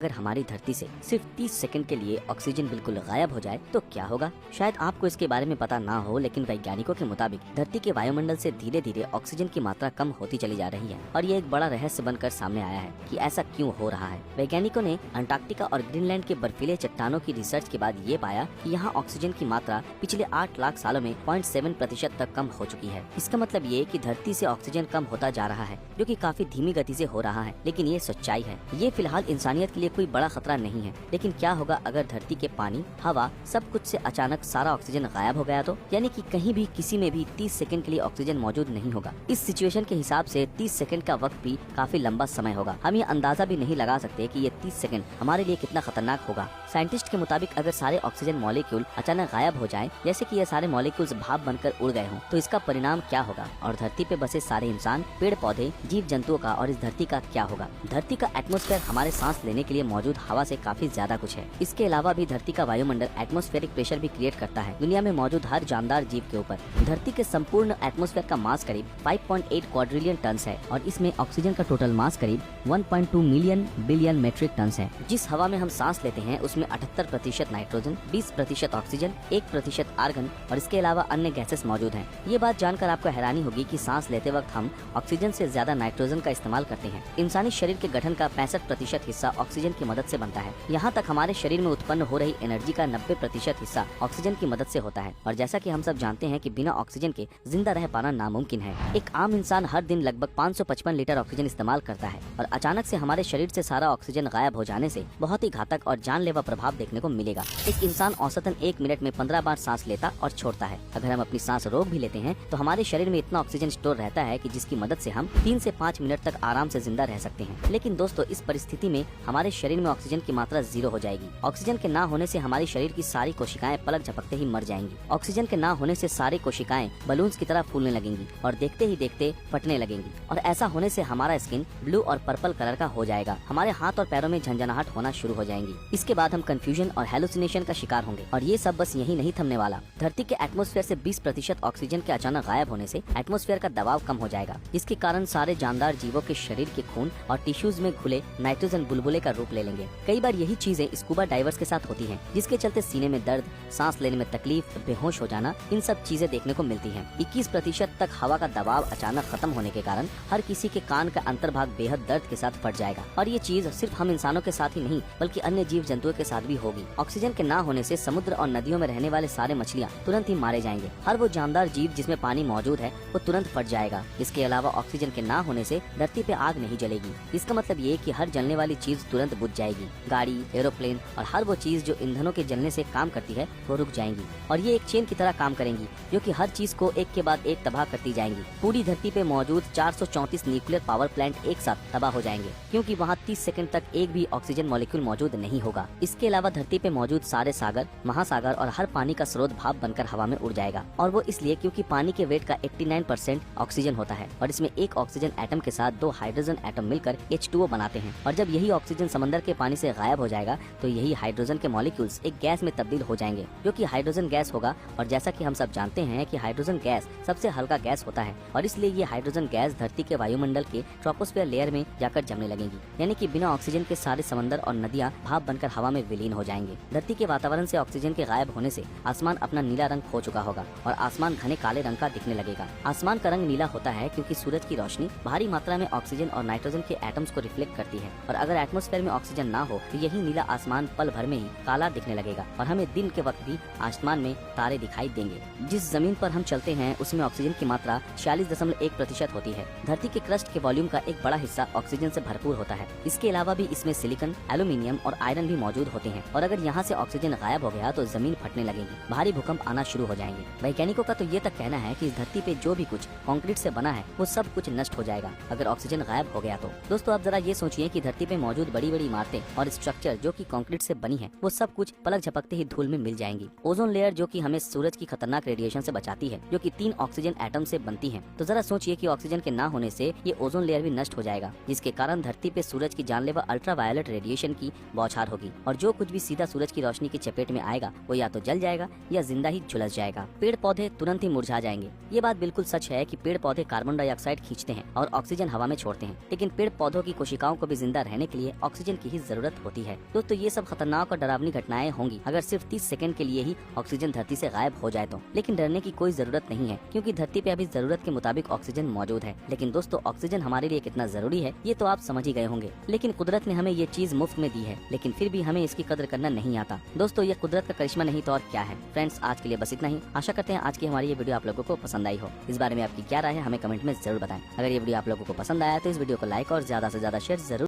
अगर हमारी धरती से सिर्फ 30 सेकंड के लिए ऑक्सीजन बिल्कुल गायब हो जाए तो क्या होगा। शायद आपको इसके बारे में पता ना हो, लेकिन वैज्ञानिकों के मुताबिक धरती के वायुमंडल से धीरे धीरे ऑक्सीजन की मात्रा कम होती चली जा रही है और ये एक बड़ा रहस्य बनकर सामने आया है कि ऐसा क्यों हो रहा है। वैज्ञानिकों ने अंटार्कटिका और ग्रीनलैंड के बर्फीले चट्टानों की रिसर्च के बाद ये पाया कि यहाँ ऑक्सीजन की मात्रा पिछले 8 लाख सालों में 0.7% तक कम हो चुकी है। इसका मतलब ये कि धरती से ऑक्सीजन कम होता जा रहा है, जो कि काफी धीमी गति से हो रहा है, लेकिन ये सच्चाई है। ये फिलहाल इंसानियत के लिए कोई बड़ा खतरा नहीं है, लेकिन क्या होगा अगर धरती के पानी, हवा, सब कुछ से अचानक सारा ऑक्सीजन गायब हो गया तो? यानी कि कहीं भी किसी में भी 30 सेकंड के लिए ऑक्सीजन मौजूद नहीं होगा। इस सिचुएशन के हिसाब से 30 सेकंड का वक्त भी काफी लंबा समय होगा। हम ये अंदाजा भी नहीं लगा सकते कि ये 30 सेकंड हमारे लिए कितना खतरनाक होगा। साइंटिस्ट के मुताबिक अगर सारे ऑक्सीजन मॉलिक्यूल अचानक गायब हो जाएं, जैसे कि ये सारे मॉलिक्यूल्स भाप बनकर उड़ गए हों, तो इसका परिणाम क्या होगा और धरती पे बसे सारे इंसान, पेड़ पौधे, जीव जंतुओं का और इस धरती का क्या होगा। धरती का एटमॉस्फेयर हमारे सांस लेने के लिए मौजूद हवा से काफी ज्यादा कुछ है। इसके अलावा भी धरती का वायुमंडल एटमॉस्फेरिक प्रेशर भी क्रिएट करता है दुनिया में मौजूद हर जानदार जीव के ऊपर। धरती के संपूर्ण एटमॉस्फेयर का मास करीब 5.8 क्वाड्रिलियन टन है और इसमें ऑक्सीजन का टोटल मास करीब 1.2 मिलियन बिलियन मेट्रिक टन है। जिस हवा में हम सांस लेते हैं उसमें 78% नाइट्रोजन, 20% ऑक्सीजन, 1% आर्गन और इसके अलावा अन्य गैसेस मौजूद हैं। ये बात जानकर आपको हैरानी होगी कि सांस लेते वक्त हम ऑक्सीजन से ज्यादा नाइट्रोजन का इस्तेमाल करते हैं। इंसानी शरीर के गठन का 65% हिस्सा ऑक्सीजन की मदद से बनता है। यहाँ तक हमारे शरीर में उत्पन्न हो रही एनर्जी का 90% हिस्सा ऑक्सीजन की मदद से होता है। और जैसा कि हम सब जानते हैं कि बिना ऑक्सीजन के जिंदा रह पाना नामुमकिन है। एक आम इंसान हर दिन लगभग 555 लीटर ऑक्सीजन इस्तेमाल करता है और अचानक से हमारे शरीर से सारा ऑक्सीजन गायब हो जाने से बहुत ही घातक और जानलेवा प्रभाव देखने को मिलेगा। एक इंसान औसतन 1 मिनट में 15 बार सांस लेता और छोड़ता है। अगर हम अपनी सांस रोक भी लेते हैं तो हमारे शरीर में इतना ऑक्सीजन स्टोर रहता है कि जिसकी मदद से हम 3 से 5 मिनट तक आराम से जिंदा रह सकते हैं। लेकिन दोस्तों, इस परिस्थिति में हमारे शरीर में ऑक्सीजन की मात्रा 0 हो जाएगी। ऑक्सीजन के ना होने से हमारे शरीर की सारी कोशिकाएं पलक झपकते ही मर जाएंगी। ऑक्सीजन के ना होने से सारी कोशिकाएं बलून्स की तरह फूलने लगेंगी और देखते ही देखते फटने लगेंगी। और ऐसा होने से हमारा स्किन ब्लू और पर्पल कलर का हो जाएगा। हमारे हाथ और पैरों में झंझनाहट होना शुरू हो जाएंगी। इसके बाद हम कंफ्यूजन और हेलुसिनेशन का शिकार होंगे। और ये सब बस यही नहीं थमने वाला। धरती के एटमॉस्फेयर से 20% ऑक्सीजन के अचानक गायब होने से एटमॉस्फेयर का दबाव कम हो जाएगा, जिसके कारण सारे जानदार जीवों के शरीर के खून और टिश्यूज में घुले नाइट्रोजन बुलबुले का रूप ले लेंगे। कई बार यही चीजें स्कूबा डाइवर्स के साथ होती हैं, जिसके चलते सीने में दर्द, सांस लेने में तकलीफ, बेहोश हो जाना, इन सब चीजें देखने को मिलती हैं। 21% तक हवा का दबाव अचानक खत्म होने के कारण हर किसी के कान का अंतर्भाग बेहद दर्द के साथ फट जाएगा। और ये चीज सिर्फ हम इंसानों के साथ ही नहीं बल्कि अन्य जीव जंतुओं के साथ भी होगी। ऑक्सीजन के ना होने से समुद्र और नदियों में रहने वाले सारे मछलियाँ तुरंत ही मारे जाएंगे। हर वो जानदार जीव जिसमें पानी मौजूद है वो तुरंत फट जाएगा। इसके अलावा ऑक्सीजन के ना होने से धरती पे आग नहीं जलेगी। इसका मतलब ये कि हर जलने वाली चीज तुरंत बुझ जाएगी। गाड़ी, एरोप्लेन और हर वो चीज जो ईंधनों के जलने से काम करती है वो रुक जाएंगी और ये एक चेन की तरह काम करेंगी, जो कि हर चीज को एक के बाद एक तबाह करती जाएंगी। पूरी धरती पे मौजूद 434 न्यूक्लियर पावर प्लांट एक साथ तबाह हो जाएंगे, क्योंकि वहाँ 30 सेकंड तक एक भी ऑक्सीजन मॉलिक्यूल मौजूद नहीं होगा। इसके अलावा धरती पे मौजूद सारे सागर, महासागर और हर पानी का स्रोत भाप बनकर हवा में उड़ जाएगा। और वो इसलिए क्योंकि पानी के वेट का 89% ऑक्सीजन होता है और इसमें एक ऑक्सीजन एटम के साथ 2 हाइड्रोजन एटम मिलकर H2O बनाते हैं। और जब यही ऑक्सीजन समंदर के पानी से गायब हो जाएगा तो यही हाइड्रोजन के मॉलिक्यूल्स एक गैस में तब्दील हो जाएंगे, जो कि हाइड्रोजन गैस होगा। और जैसा कि हम सब जानते हैं कि हाइड्रोजन गैस सबसे हल्का गैस होता है और इसलिए ये हाइड्रोजन गैस धरती के वायुमंडल के ट्रोपोस्फियर लेयर में जाकर जमने लगेगी। यानी कि बिना ऑक्सीजन के सारे समंदर और नदियाँ भाप बनकर हवा में विलीन हो जाएंगे। धरती के वातावरण से ऑक्सीजन के गायब होने से आसमान अपना नीला रंग खो चुका होगा और आसमान घने काले रंग का दिखने लगेगा। आसमान का रंग नीला होता है क्योंकि सूरज की रोशनी भारी मात्रा में ऑक्सीजन और नाइट्रोजन के एटम्स को रिफ्लेक्ट करती है। और अगर एटमॉस्फेयर में ऑक्सीजन ना हो तो यही नीला आसमान पल भर में ही काला दिखने लगेगा और हमें दिन के वक्त भी आसमान में तारे दिखाई देंगे। जिस जमीन पर हम चलते हैं उसमें ऑक्सीजन की मात्रा 46.1% होती है। धरती के क्रस्ट के वॉल्यूम का एक बड़ा हिस्सा ऑक्सीजन से भरपूर होता है। इसके अलावा भी इसमें सिलिकॉन, एल्यूमिनियम और आयरन भी मौजूद होते हैं। और अगर यहाँ से ऑक्सीजन गायब हो गया तो जमीन फटने लगेगी, भारी भूकंप आना शुरू हो जाएंगे। वैज्ञानिकों का तो ये तक कहना है कि इस धरती पे जो भी कुछ कंक्रीट से बना है वो सब कुछ नष्ट हो जाएगा अगर ऑक्सीजन गायब हो गया तो। दोस्तों, आप जरा ये सोचिए कि धरती पे मौजूद बड़ी बड़ी इमारतें और स्ट्रक्चर जो कि कंक्रीट से बनी है वो सब कुछ पलक झपकते ही धूल में मिल जाएंगी। ओजोन लेयर जो कि हमें सूरज की खतरनाक रेडिएशन से बचाती है, जो कि 3 ऑक्सीजन एटम से बनती है। तो जरा सोचिए कि ऑक्सीजन के ना होने से ये ओजोन लेयर भी नष्ट हो जाएगा, जिसके कारण धरती पे सूरज की जानलेवा अल्ट्रावायलेट रेडिएशन की बौछार होगी और जो कुछ भी सीधा सूरज की रोशनी की चपेट में आएगा वो या तो जल जाएगा या जिंदा ही झुलस जाएगा। पेड़ पौधे तुरंत ही मुरझा जाएंगे। ये बात बिल्कुल सच है कि पेड़ पौधे कार्बन डाइऑक्साइड खींचते हैं और ऑक्सीजन हवा में छोड़ते हैं, लेकिन पेड़ पौधों की कोशिकाओं को भी जिंदा रहने के लिए ऑक्सीजन ऑक्सीजन की ही जरूरत होती है। दोस्तों ये सब खतरनाक और डरावनी घटनाएं होंगी अगर सिर्फ 30 सेकंड के लिए ही ऑक्सीजन धरती से गायब हो जाए तो। लेकिन डरने की कोई जरूरत नहीं है, क्योंकि धरती पे अभी जरूरत के मुताबिक ऑक्सीजन मौजूद है। लेकिन दोस्तों ऑक्सीजन हमारे लिए कितना जरूरी है ये तो आप समझ ही गए होंगे। लेकिन कुदरत ने हमें ये चीज मुफ्त में दी है, लेकिन फिर भी हमें इसकी कदर करना नहीं आता। दोस्तों ये कुदरत का करिश्मा नहीं तो और क्या है। फ्रेंड्स आज के लिए बस इतना ही। आशा करते हैं आज की हमारी ये वीडियो आप लोगों को पसंद आई हो। इस बारे में आपकी क्या राय है हमें कमेंट में जरूर बताएं। अगर ये वीडियो आप लोगों को पसंद आया तो इस वीडियो को लाइक और ज्यादा से ज्यादा शेयर जरूर